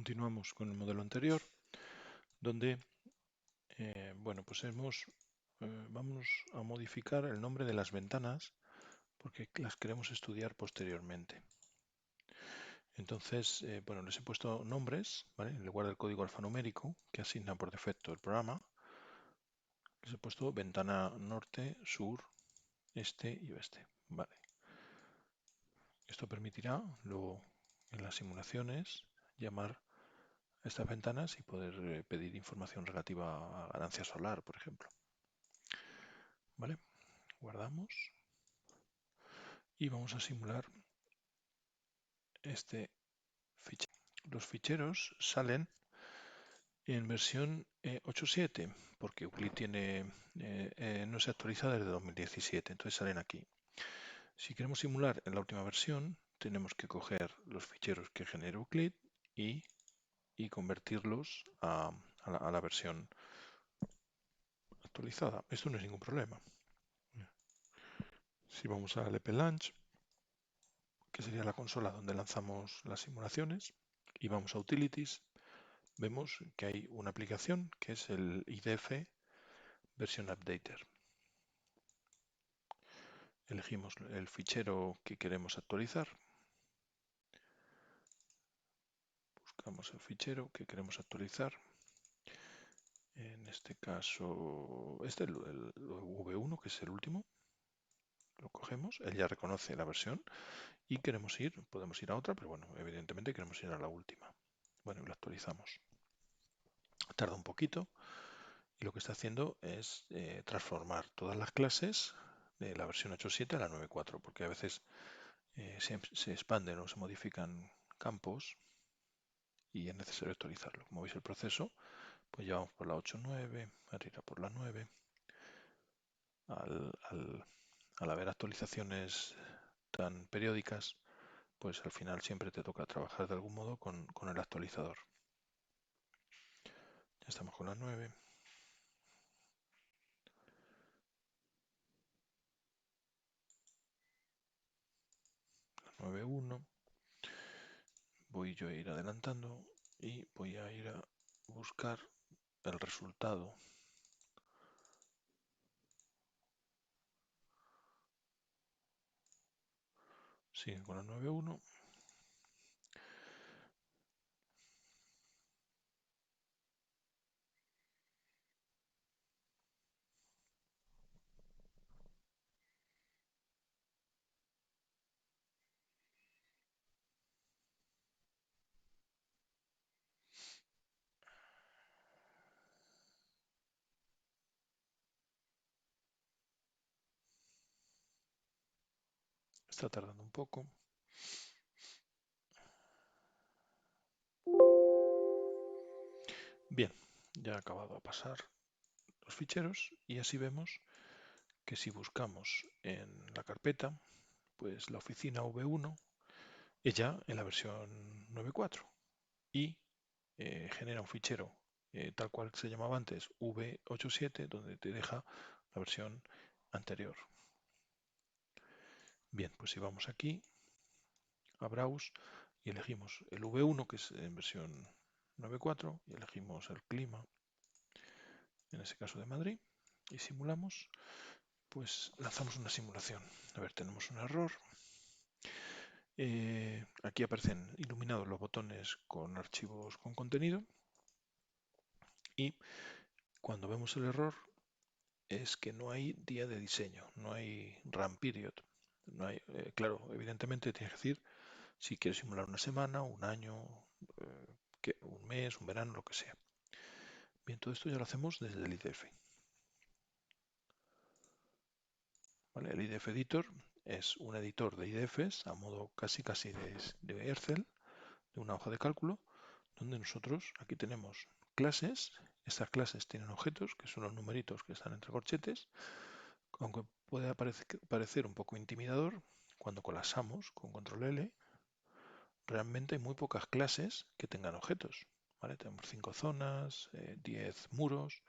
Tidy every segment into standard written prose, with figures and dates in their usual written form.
Continuamos con el modelo anterior, donde pues vamos a modificar el nombre de las ventanas porque las queremos estudiar posteriormente. Entonces, les he puesto nombres, ¿vale? En lugar del código alfanumérico que asigna por defecto el programa, les he puesto ventana norte, sur, este y oeste. Vale. Esto permitirá luego en las simulaciones llamar a estas ventanas y poder pedir información relativa a ganancia solar, por ejemplo. ¿Vale? Guardamos y vamos a simular este fichero. Los ficheros salen en versión 8.7 porque Euclid no se actualiza desde 2017, entonces salen aquí. Si queremos simular en la última versión, tenemos que coger los ficheros que genera Euclid y convertirlos a la versión actualizada. Esto no es ningún problema. Si vamos a LP Launch, que sería la consola donde lanzamos las simulaciones, y vamos a Utilities, vemos que hay una aplicación que es el IDF Version Updater. Elegimos el fichero que queremos actualizar. Buscamos el fichero que queremos actualizar. En este caso, el V1, que es el último. Lo cogemos, él ya reconoce la versión y podemos ir a otra, pero bueno, evidentemente queremos ir a la última. Bueno, y lo actualizamos. Tarda un poquito y lo que está haciendo es transformar todas las clases de la versión 8.7 a la 9.4, porque a veces se expanden o se modifican campos y es necesario actualizarlo. Como veis el proceso, pues ya vamos por la 8.9, ahora irá por la 9. Al haber actualizaciones tan periódicas, pues al final siempre te toca trabajar de algún modo con el actualizador. Ya estamos con la 9. La 9.1. Voy yo a ir adelantando y voy a ir a buscar el resultado. Sigue con la 9.1. Está tardando un poco. Bien, ya ha acabado de pasar los ficheros y así vemos que si buscamos en la carpeta, pues la oficina V1 es ya en la versión 9.4 y genera un fichero tal cual se llamaba antes, V87, donde te deja la versión anterior. Bien, pues si vamos aquí a Browse y elegimos el V1, que es en versión 9.4, y elegimos el clima, en ese caso de Madrid, y simulamos, pues lanzamos una simulación. A ver, tenemos un error. Aquí aparecen iluminados los botones con archivos con contenido y cuando vemos el error es que no hay día de diseño, no hay run period. No hay, claro, evidentemente tienes que decir si quieres simular una semana, un año, un mes, un verano, lo que sea. Bien, todo esto ya lo hacemos desde el IDF. ¿Vale? El IDF Editor es un editor de IDFs a modo casi de Excel, de una hoja de cálculo, donde nosotros aquí tenemos clases. Estas clases tienen objetos, que son los numeritos que están entre corchetes, aunque puede parecer un poco intimidador, cuando colapsamos con control L, realmente hay muy pocas clases que tengan objetos. ¿Vale? Tenemos 5 zonas, 10 muros,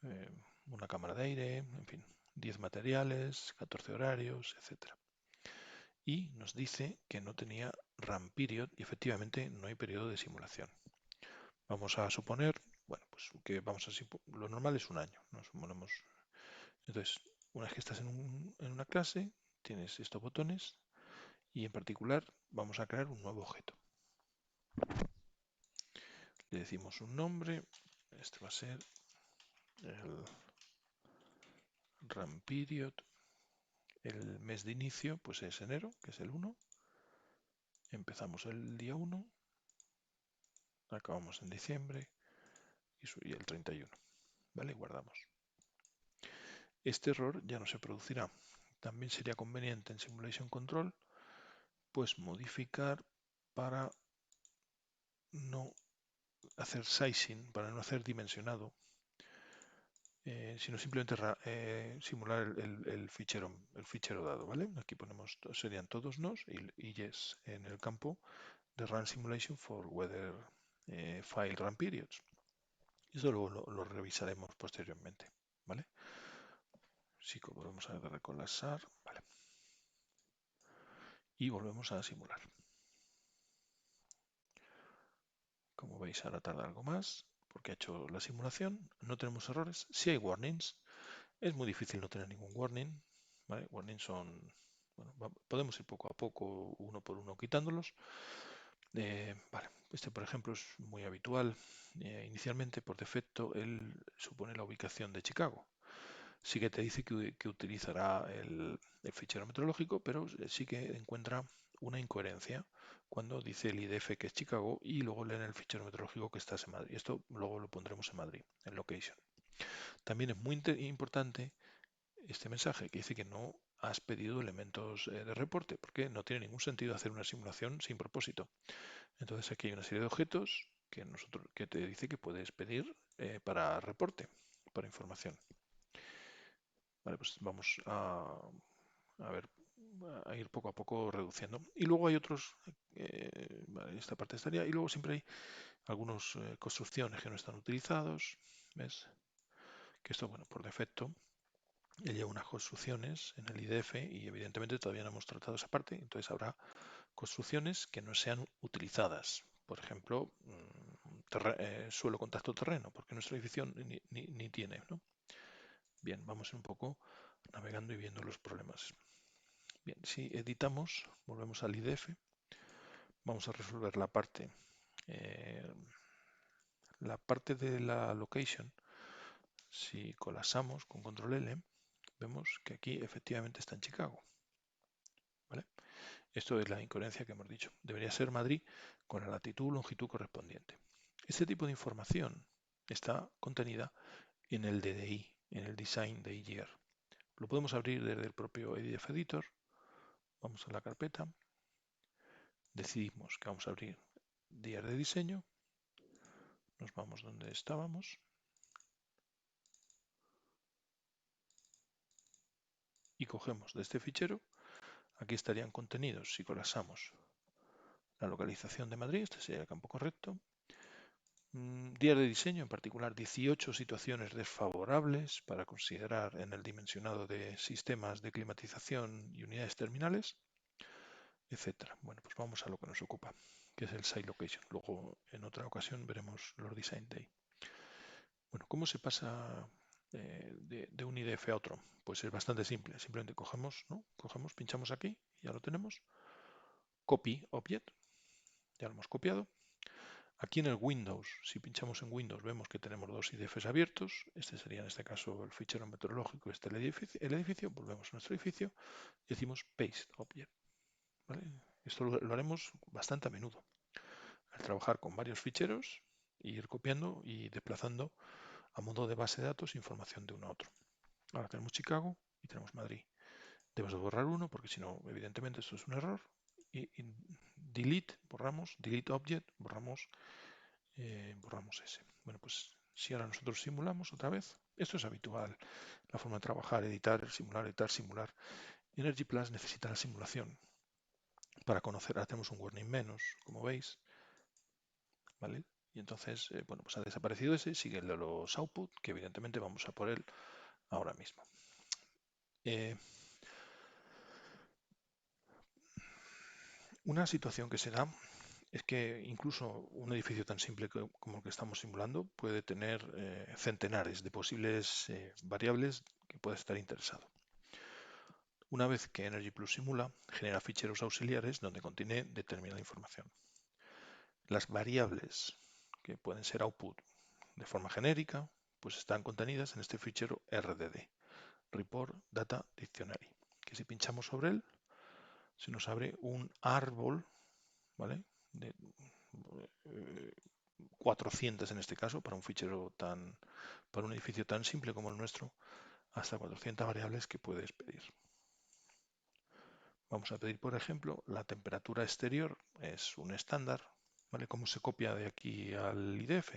eh, una cámara de aire, en fin, 10 materiales, 14 horarios, etc. Y nos dice que no tenía run period y efectivamente no hay periodo de simulación. Vamos a suponer, bueno, pues que vamos a lo normal es un año, ¿no? Suponemos. Entonces, una vez que estás en una clase, tienes estos botones y en particular vamos a crear un nuevo objeto. Le decimos un nombre, este va a ser el run period, el mes de inicio pues es enero, que es el 1, empezamos el día 1, acabamos en diciembre y el 31, ¿vale? Guardamos. Este error ya no se producirá. También sería conveniente en Simulation Control pues modificar para no hacer sizing, para no hacer dimensionado, sino simplemente simular el fichero dado, ¿vale? Aquí ponemos, serían todos nos y yes en el campo de run simulation for weather file run periods. Eso luego lo revisaremos posteriormente, ¿vale? Sí, volvemos a recolapsar, ¿vale? Y volvemos a simular. Como veis, ahora tarda algo más porque ha hecho la simulación. No tenemos errores. Sí hay warnings. Es muy difícil no tener ningún warning, ¿vale? Warnings son, bueno, podemos ir poco a poco, uno por uno quitándolos. Vale, este por ejemplo es muy habitual. Inicialmente, por defecto, él supone la ubicación de Chicago. Sí que te dice que utilizará el fichero meteorológico, pero sí que encuentra una incoherencia cuando dice el IDF que es Chicago y luego leen el fichero meteorológico que estás en Madrid. Esto luego lo pondremos en Madrid, en location. También es muy importante este mensaje que dice que no has pedido elementos de reporte, porque no tiene ningún sentido hacer una simulación sin propósito. Entonces aquí hay una serie de objetos que te dice que puedes pedir para reporte, para información. Vale, pues vamos a ver, a ir poco a poco reduciendo. Y luego hay otros, vale, esta parte estaría, y luego siempre hay algunas construcciones que no están utilizados, ¿ves? Que esto, bueno, por defecto, lleva unas construcciones en el IDF y evidentemente todavía no hemos tratado esa parte, entonces habrá construcciones que no sean utilizadas. Por ejemplo, suelo contacto terreno, porque nuestro edificio ni tiene, ¿no? Bien, vamos un poco navegando y viendo los problemas. Bien, si editamos, volvemos al IDF, vamos a resolver eh, la parte de la location. Si colapsamos con control L, vemos que aquí efectivamente está en Chicago, ¿vale? Esto es la incoherencia que hemos dicho. Debería ser Madrid con la latitud o longitud correspondiente. Este tipo de información está contenida en el DDI, en el Design de Year. Lo podemos abrir desde el propio EDF Editor. Vamos a la carpeta. Decidimos que vamos a abrir Year de diseño. Nos vamos donde estábamos. Y cogemos de este fichero. Aquí estarían contenidos, si colapsamos, la localización de Madrid. Este sería el campo correcto. Días de diseño, en particular 18 situaciones desfavorables para considerar en el dimensionado de sistemas de climatización y unidades terminales, etcétera. Bueno, pues vamos a lo que nos ocupa, que es el site location. Luego, en otra ocasión, veremos los design day. Bueno, ¿cómo se pasa de un IDF a otro? Pues es bastante simple. Simplemente cogemos, ¿no? Cogemos, pinchamos aquí, ya lo tenemos. Copy object, ya lo hemos copiado. Aquí en el Windows, si pinchamos en Windows, vemos que tenemos dos IDFs abiertos. Este sería en este caso el fichero meteorológico, este el edificio. Volvemos a nuestro edificio y decimos Paste Object. ¿Vale? Esto lo haremos bastante a menudo. Al trabajar con varios ficheros, ir copiando y desplazando a modo de base de datos información de uno a otro. Ahora tenemos Chicago y tenemos Madrid. Debemos de borrar uno porque si no, evidentemente esto es un error. Y delete, borramos, delete object, borramos ese. Bueno, pues si ahora nosotros simulamos otra vez, esto es habitual, la forma de trabajar, editar, simular. Energy Plus necesita la simulación para conocer, ahora tenemos un warning menos, como veis, ¿vale? Y entonces, bueno, pues ha desaparecido ese, sigue el de los output, que evidentemente vamos a por él ahora mismo. Una situación que se da es que incluso un edificio tan simple como el que estamos simulando puede tener centenares de posibles variables que puede estar interesado. Una vez que EnergyPlus simula, genera ficheros auxiliares donde contiene determinada información. Las variables que pueden ser output de forma genérica, pues están contenidas en este fichero RDD, Report Data Dictionary, que si pinchamos sobre él, se nos abre un árbol, ¿vale? De 400 en este caso, para un edificio tan simple como el nuestro, hasta 400 variables que puedes pedir. Vamos a pedir, por ejemplo, la temperatura exterior, es un estándar, ¿vale? ¿Cómo se copia de aquí al IDF?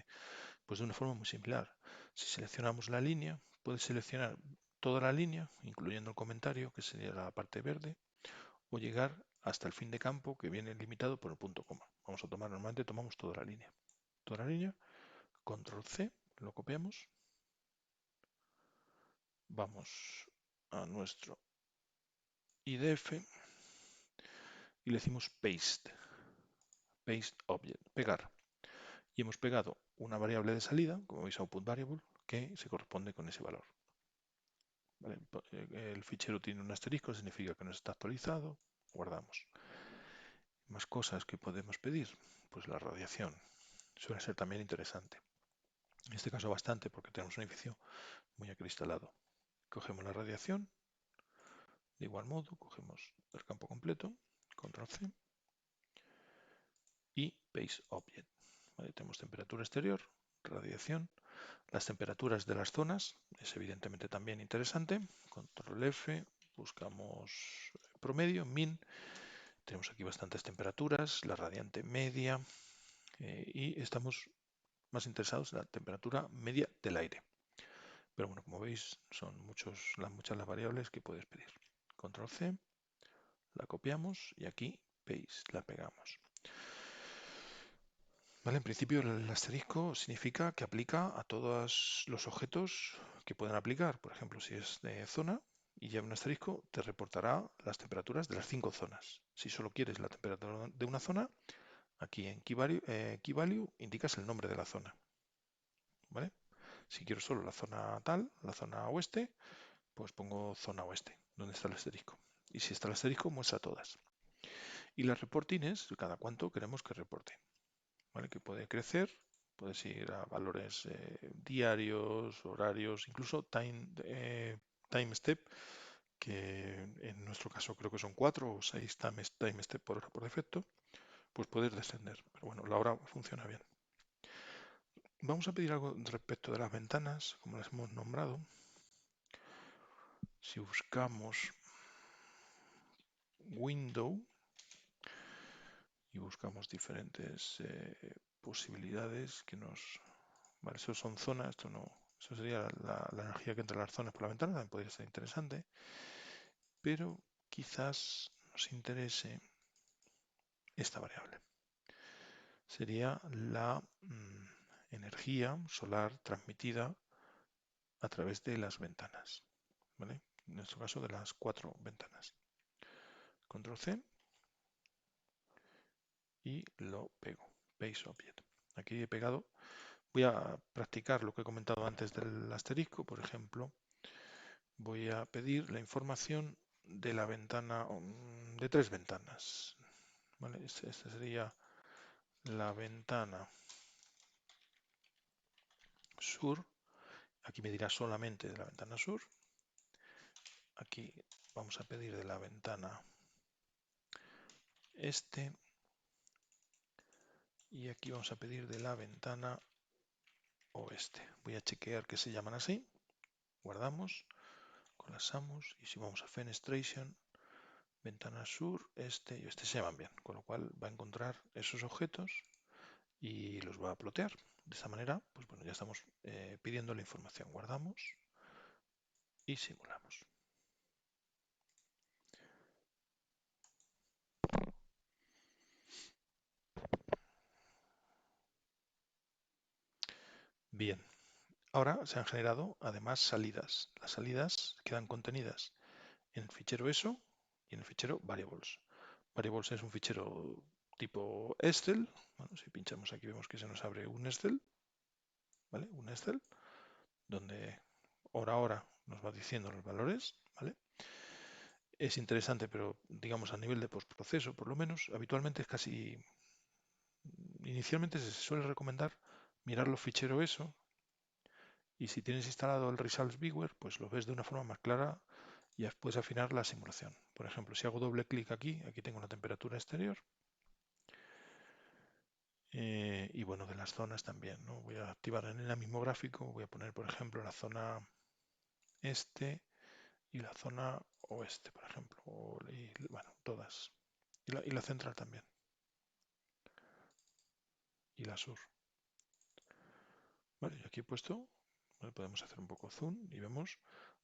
Pues de una forma muy similar. Si seleccionamos la línea, puedes seleccionar toda la línea, incluyendo el comentario, que sería la parte verde, o llegar hasta el fin de campo, que viene limitado por el punto coma. Vamos a tomar, normalmente tomamos toda la línea. Toda la línea, control C, lo copiamos. Vamos a nuestro IDF y le decimos paste, paste object, pegar. Y hemos pegado una variable de salida, como veis output variable, que se corresponde con ese valor. ¿Vale? El fichero tiene un asterisco, significa que no está actualizado. Guardamos. Más cosas que podemos pedir, pues la radiación. Suele ser también interesante. En este caso bastante porque tenemos un edificio muy acristalado. Cogemos la radiación, de igual modo, cogemos el campo completo, control C y paste object. ¿Vale? Tenemos temperatura exterior, radiación, las temperaturas de las zonas, es evidentemente también interesante. Control F, buscamos promedio, min. Tenemos aquí bastantes temperaturas, la radiante media y estamos más interesados en la temperatura media del aire. Pero bueno, como veis, son muchas las variables que puedes pedir. Control C, la copiamos y aquí paste, la pegamos. Vale, en principio el asterisco significa que aplica a todos los objetos que pueden aplicar. Por ejemplo, si es de zona y lleva un asterisco, te reportará las temperaturas de las 5 zonas. Si solo quieres la temperatura de una zona, aquí en Key Value indicas el nombre de la zona. ¿Vale? Si quiero solo la zona tal, la zona oeste, pues pongo zona oeste, donde está el asterisco. Y si está el asterisco, muestra todas. Y las reportines, cada cuánto queremos que reporte. ¿Vale? Que puede crecer, puedes ir a valores diarios, horarios, incluso time step, que en nuestro caso creo que son 4 o 6 time step por hora por defecto, pues puedes descender. Pero bueno, la hora funciona bien. Vamos a pedir algo respecto de las ventanas, como las hemos nombrado. Si buscamos window y buscamos diferentes posibilidades que nos... Vale, eso son zonas, esto no... Eso sería la energía que entra en las zonas por la ventana, también podría ser interesante. Pero quizás nos interese esta variable. Sería la energía solar transmitida a través de las ventanas. ¿Vale? En nuestro caso de las 4 ventanas. Control C y lo pego. Paste Object. Aquí he pegado. Voy a practicar lo que he comentado antes del asterisco. Por ejemplo, voy a pedir la información de la ventana, de 3 ventanas. ¿Vale? Esta sería la ventana sur. Aquí me dirá solamente de la ventana sur. Aquí vamos a pedir de la ventana este. Y aquí vamos a pedir de la ventana oeste. Voy a chequear que se llaman así. Guardamos, colapsamos y si vamos a Fenestration, ventana sur, este y este se llaman bien. Con lo cual va a encontrar esos objetos y los va a plotear. De esta manera, pues bueno, ya estamos pidiendo la información. Guardamos y simulamos. Bien, ahora se han generado además salidas. Las salidas quedan contenidas en el fichero ESO y en el fichero variables. Variables es un fichero tipo Excel. Bueno, si pinchamos aquí vemos que se nos abre un Excel, ¿vale? Un Excel donde hora a hora nos va diciendo los valores, ¿vale? Es interesante, pero digamos a nivel de postproceso, por lo menos, habitualmente es casi, inicialmente se suele recomendar mirar los ficheros ESO y si tienes instalado el Results Viewer, pues lo ves de una forma más clara y puedes afinar la simulación. Por ejemplo, si hago doble clic aquí, aquí tengo la temperatura exterior. Y bueno, de las zonas también, ¿no? Voy a activar en el mismo gráfico, voy a poner, por ejemplo, la zona este y la zona oeste, por ejemplo. Y, bueno, todas. Y la central también. Y la sur. Vale, y aquí he puesto, bueno, podemos hacer un poco zoom y vemos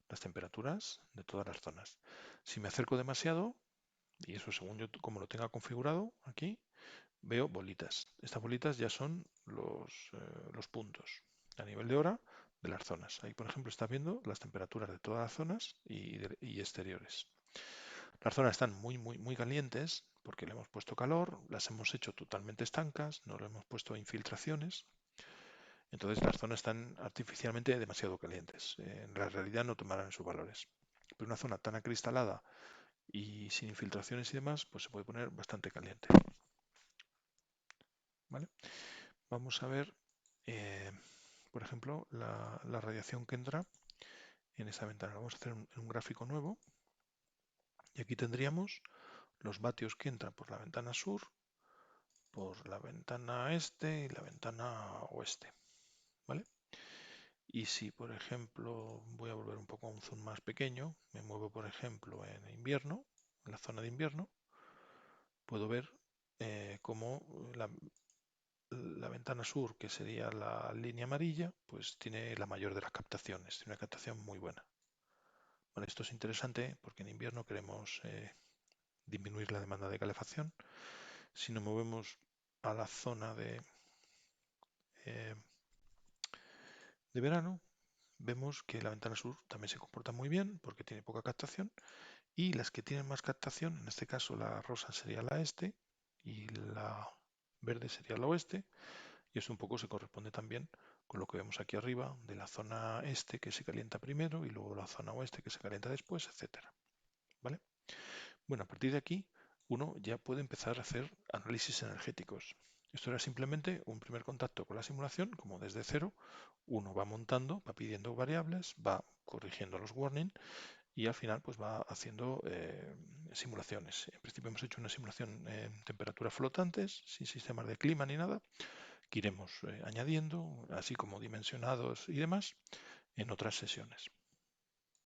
las temperaturas de todas las zonas. Si me acerco demasiado, y eso según yo como lo tenga configurado aquí, veo bolitas. Estas bolitas ya son los puntos a nivel de hora de las zonas. Ahí, por ejemplo, está viendo las temperaturas de todas las zonas y exteriores. Las zonas están muy calientes porque le hemos puesto calor, las hemos hecho totalmente estancas, no le hemos puesto infiltraciones. Entonces las zonas están artificialmente demasiado calientes. En la realidad no tomarán sus valores. Pero una zona tan acristalada y sin infiltraciones y demás, pues se puede poner bastante caliente. ¿Vale? Vamos a ver, por ejemplo, la radiación que entra en esta ventana. Vamos a hacer un gráfico nuevo y aquí tendríamos los vatios que entran por la ventana sur, por la ventana este y la ventana oeste. ¿Vale? Y si, por ejemplo, voy a volver un poco a un zoom más pequeño, me muevo, por ejemplo, en invierno, en la zona de invierno, puedo ver cómo la ventana sur, que sería la línea amarilla, pues tiene la mayor de las captaciones, tiene una captación muy buena. Bueno, esto es interesante porque en invierno queremos disminuir la demanda de calefacción. Si nos movemos a la zona eh, de verano, vemos que la ventana sur también se comporta muy bien porque tiene poca captación y las que tienen más captación, en este caso la rosa sería la este y la verde sería la oeste, y esto un poco se corresponde también con lo que vemos aquí arriba de la zona este que se calienta primero y luego la zona oeste que se calienta después, etcétera. ¿Vale? Bueno, a partir de aquí uno ya puede empezar a hacer análisis energéticos. Esto era simplemente un primer contacto con la simulación, como desde cero uno va montando, va pidiendo variables, va corrigiendo los warnings y al final pues va haciendo simulaciones. En principio hemos hecho una simulación en temperaturas flotantes, sin sistemas de clima ni nada, que iremos añadiendo, así como dimensionados y demás, en otras sesiones.